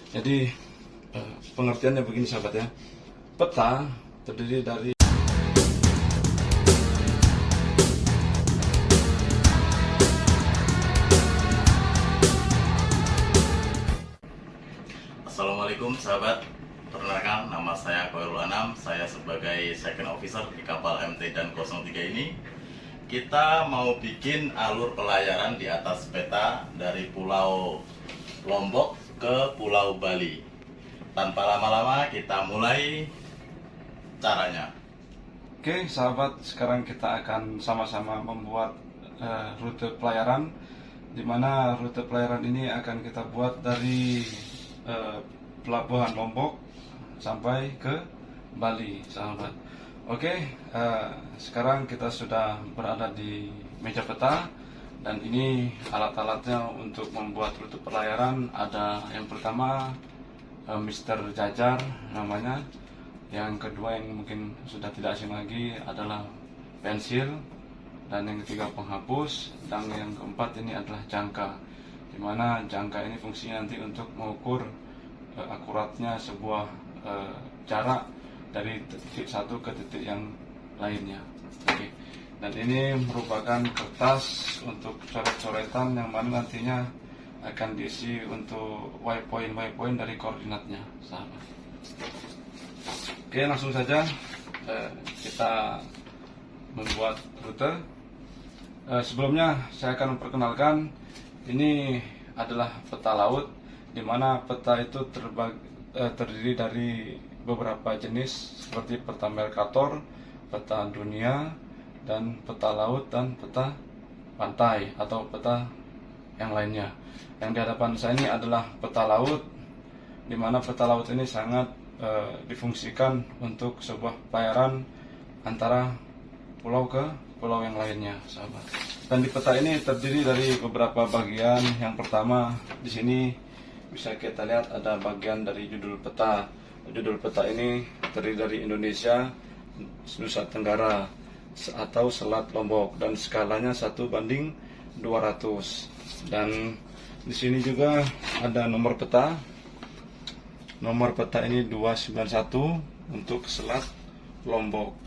Jadi pengertiannya begini sahabat ya. Peta terdiri dari Assalamualaikum sahabat, perkenalkan nama saya Khairul Anam. Saya sebagai second officer di kapal MT Dan 03 ini. Kita mau bikin alur pelayaran di atas peta dari Pulau Lombok ke Pulau Bali. Tanpa lama-lama kita mulai caranya. Oke sahabat, sekarang kita akan sama-sama membuat rute pelayaran, di mana rute pelayaran ini akan kita buat dari pelabuhan Lombok sampai ke Bali sahabat. Oke, sekarang kita sudah berada di meja peta, dan ini alat-alatnya untuk membuat rute pelayaran. Ada yang pertama Mr. Jajar namanya, yang kedua yang mungkin sudah tidak asing lagi adalah pensil, dan yang ketiga penghapus, dan yang keempat ini adalah jangka, dimana jangka ini fungsinya nanti untuk mengukur akuratnya sebuah jarak dari titik satu ke titik yang lainnya. Oke. Dan ini merupakan kertas untuk coret-coretan yang mana nantinya akan diisi untuk waypoint dari koordinatnya sahabat. Oke, langsung saja kita membuat rute. Sebelumnya saya akan memperkenalkan, ini adalah peta laut, di mana peta itu terdiri dari beberapa jenis seperti peta Mercator, peta dunia, dan peta laut, dan peta pantai atau peta yang lainnya. Yang di hadapan saya ini adalah peta laut, di mana peta laut ini sangat difungsikan untuk sebuah pelayaran antara pulau ke pulau yang lainnya, sahabat. Dan di peta ini terdiri dari beberapa bagian. Yang pertama, di sini bisa kita lihat ada bagian dari judul peta. Judul peta ini terdiri dari Indonesia, Nusa Tenggara atau Selat Lombok, dan skalanya 1:200. Dan di sini juga ada nomor peta. Nomor peta ini 291 untuk Selat Lombok.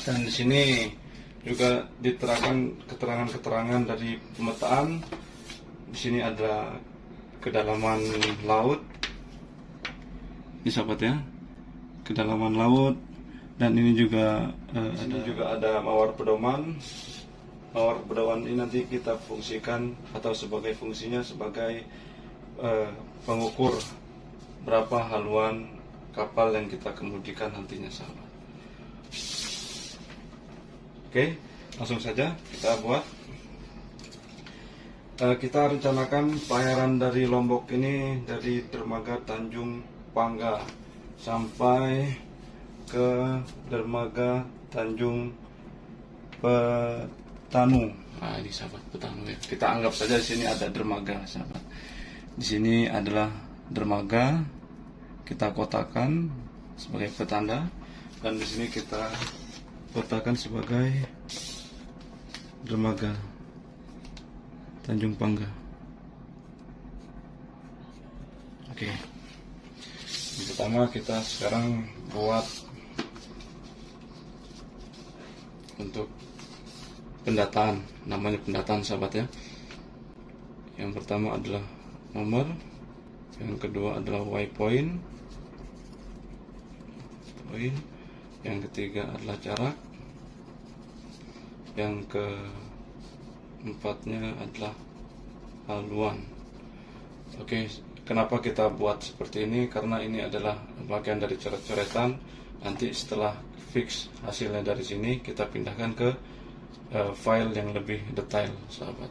Dan di sini juga diterangkan keterangan-keterangan dari pemetaan. Di sini ada kedalaman laut, ini sahabat ya, kedalaman laut, dan ini juga ada mawar pedoman. Mawar pedoman ini nanti kita fungsikan atau sebagai fungsinya sebagai pengukur berapa haluan kapal yang kita kemudikan nantinya sahabat. Oke, langsung saja kita buat. Kita rencanakan pelayaran dari Lombok ini dari dermaga Tanjung Pangga sampai ke dermaga Tanjung Petanu. Nah, ini sahabat, Petanu ya. Kita anggap saja di sini ada dermaga sahabat. Di sini adalah dermaga, kita kotakan sebagai petanda, dan di sini kita kotakan sebagai dermaga Tanjung Pangga. Oke. Yang pertama kita sekarang buat untuk pendataan, namanya pendataan sahabat ya. Yang pertama adalah nomor, yang kedua adalah waypoint, yang ketiga adalah jarak, yang keempatnya adalah haluan. Oke, kenapa kita buat seperti ini? Karena ini adalah bagian dari coret-coretan. Nanti setelah fix hasilnya dari sini, kita pindahkan ke file yang lebih detail sahabat.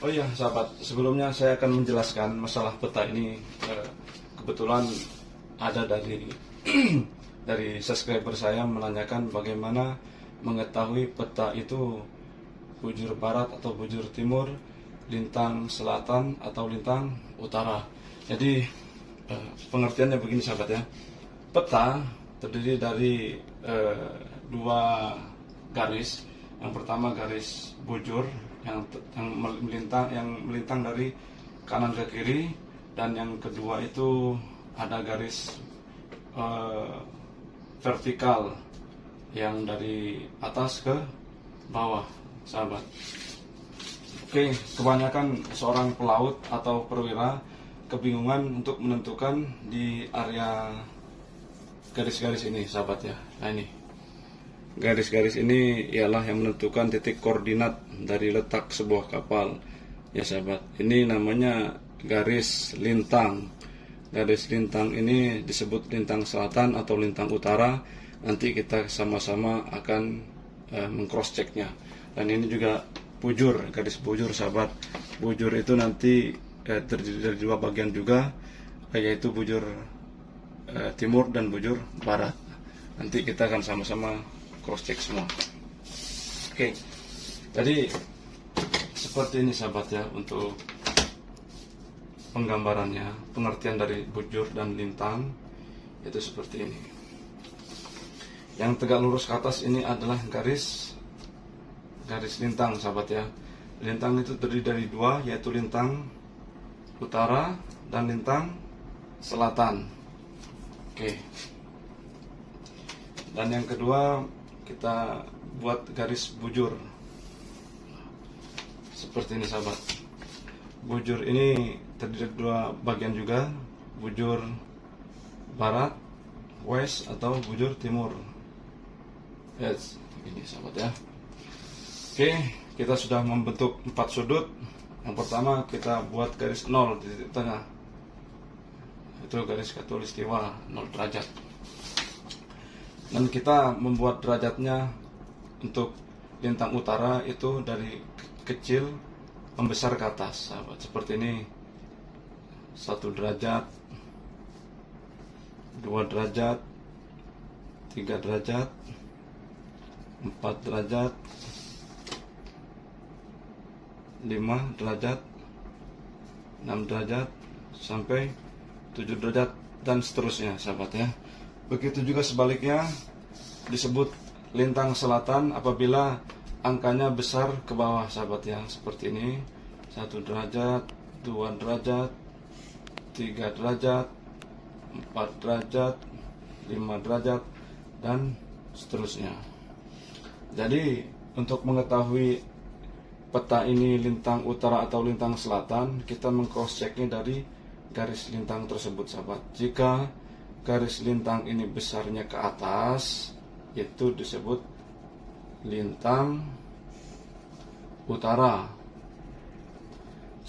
Oh iya sahabat, sebelumnya saya akan menjelaskan masalah peta ini. Kebetulan ada dari dari subscriber saya menanyakan bagaimana mengetahui peta itu bujur barat atau bujur timur, lintang selatan atau lintang utara. Jadi pengertiannya begini sahabat ya. Peta terdiri dari dua garis. Yang pertama garis bujur yang melintang dari kanan ke kiri, dan yang kedua itu ada garis vertikal yang dari atas ke bawah, sahabat. Oke, kebanyakan seorang pelaut atau perwira kebingungan untuk menentukan di area garis-garis ini, sahabat ya. Nah, ini garis-garis ini ialah yang menentukan titik koordinat dari letak sebuah kapal ya, sahabat. Ini namanya garis lintang. Garis lintang ini disebut lintang selatan atau lintang utara. Nanti kita sama-sama akan meng-cross checknya. Dan ini juga bujur, garis bujur, sahabat. Bujur itu nanti terdiri dari dua bagian juga, yaitu bujur timur dan bujur barat. Nanti kita akan sama-sama cross check semua. Oke, jadi seperti ini, sahabat ya, untuk penggambarannya, pengertian dari bujur dan lintang itu seperti ini. Yang tegak lurus ke atas ini adalah garis lintang, sahabat ya. Lintang itu terdiri dari dua, yaitu lintang utara dan lintang selatan. Oke. Dan yang kedua, kita buat garis bujur seperti ini, sahabat. Bujur ini terdiri dari dua bagian juga, bujur barat, west, atau bujur timur. Yes, ini, sahabat ya. Oke, kita sudah membentuk 4 sudut. Yang pertama kita buat garis 0 di titik tengah. Itu garis khatulistiwa 0 derajat. Dan kita membuat derajatnya untuk lintang utara itu dari kecil membesar ke atas, sahabat. Seperti ini. 1 derajat, 2 derajat, 3 derajat, 4 derajat, 5 derajat, 6 derajat, sampai 7 derajat, dan seterusnya, sahabat ya. Begitu juga sebaliknya, disebut lintang selatan apabila angkanya besar ke bawah, sahabat ya. Seperti ini, 1 derajat, 2 derajat, 3 derajat, 4 derajat, 5 derajat, dan seterusnya. Jadi untuk mengetahui peta ini lintang utara atau lintang selatan, kita meng-cross checknya dari garis lintang tersebut, sahabat. Jika garis lintang ini besarnya ke atas, itu disebut lintang utara.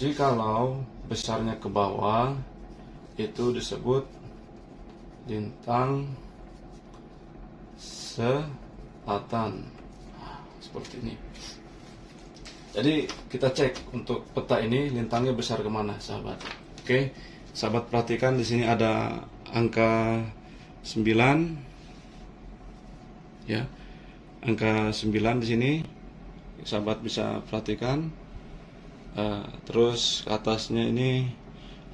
Jikalau besarnya ke bawah, itu disebut lintang selatan. Seperti ini. Jadi kita cek untuk peta ini lintangnya besar kemana, sahabat. Oke, sahabat perhatikan di sini ada angka 9, ya, angka 9 di sini. Sahabat bisa perhatikan. Terus ke atasnya ini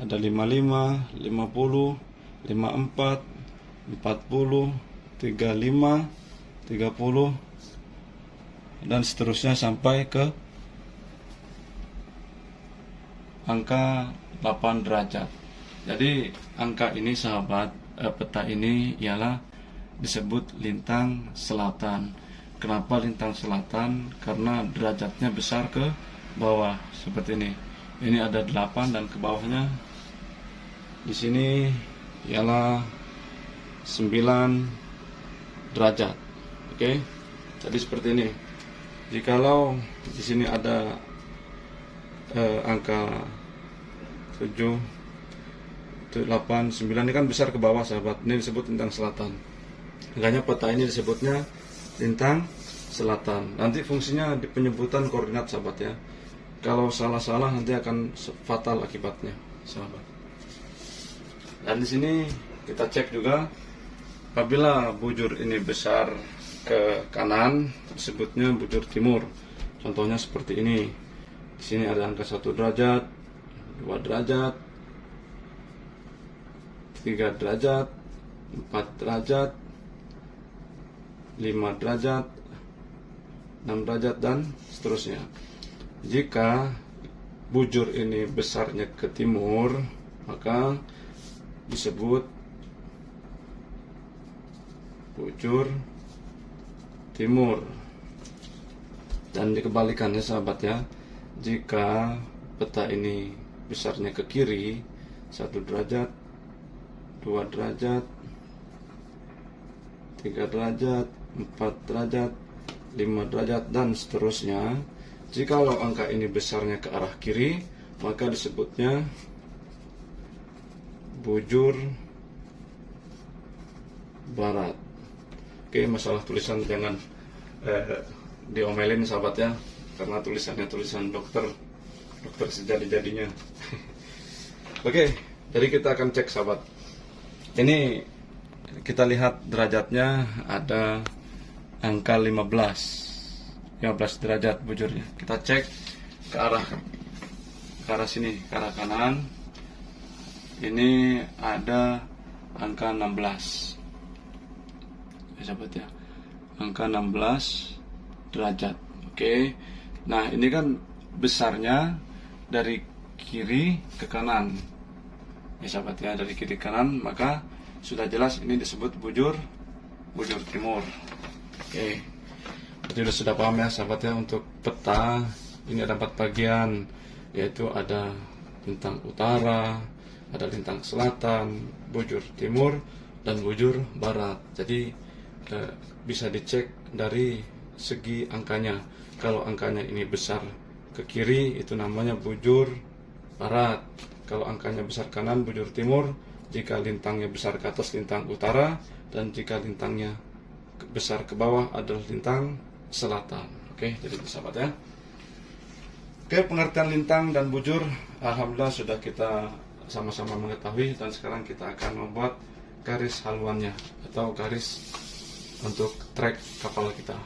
ada 55, 50, 54, 40, 35, 30, dan seterusnya sampai ke angka 8 derajat. Jadi angka ini, sahabat, peta ini ialah disebut lintang selatan. Kenapa lintang selatan? Karena derajatnya besar ke bawah, seperti ini. Ini ada 8 dan ke bawahnya di sini ialah 9 derajat. Oke. Jadi seperti ini. Jikalau di sini ada angka 7, 8, 9, ini kan besar ke bawah, sahabat. Ini disebut lintang selatan. Makanya peta ini disebutnya lintang selatan. Nanti fungsinya di penyebutan koordinat, sahabat ya. Kalau salah-salah nanti akan fatal akibatnya, sahabat. Dan di sini kita cek juga, apabila bujur ini besar ke kanan, disebutnya bujur timur. Contohnya seperti ini. Di sini ada angka 1 derajat, 2 derajat, 3 derajat, 4 derajat, 5 derajat, 6 derajat, dan seterusnya. Jika bujur ini besarnya ke timur, maka disebut bujur timur. Dan dikebalikannya sahabat ya, jika peta ini besarnya ke kiri 1 derajat, 2 derajat, 3 derajat, 4 derajat, 5 derajat, dan seterusnya. Jikalau angka ini besarnya ke arah kiri, maka disebutnya bujur barat. Oke, masalah tulisan jangan diomelin sahabat ya, karena tulisannya tulisan dokter sejadi-jadinya. Oke, jadi kita akan cek sahabat. Ini kita lihat derajatnya ada angka 15 derajat bujurnya. Kita cek ke arah sini, ke arah kanan. Ini ada angka 16. Ya sahabat ya, angka 16 derajat. Oke. Nah, ini kan besarnya dari kiri ke kanan. Ya sahabat ya, dari kiri ke kanan, maka sudah jelas ini disebut bujur timur. Oke. Jadi sudah paham ya sahabat ya, untuk peta ini ada 4 bagian, yaitu ada lintang utara, ada lintang selatan, bujur timur, dan bujur barat. Jadi bisa dicek dari segi angkanya. Kalau angkanya ini besar ke kiri, itu namanya bujur barat. Kalau angkanya besar kanan, bujur timur. Jika lintangnya besar ke atas, lintang utara. Dan jika lintangnya besar ke bawah adalah lintang selatan. Oke, jadi sahabat ya. Oke, pengertian lintang dan bujur alhamdulillah sudah kita sama-sama mengetahui. Dan sekarang kita akan membuat garis haluannya atau garis untuk trek kapal kita.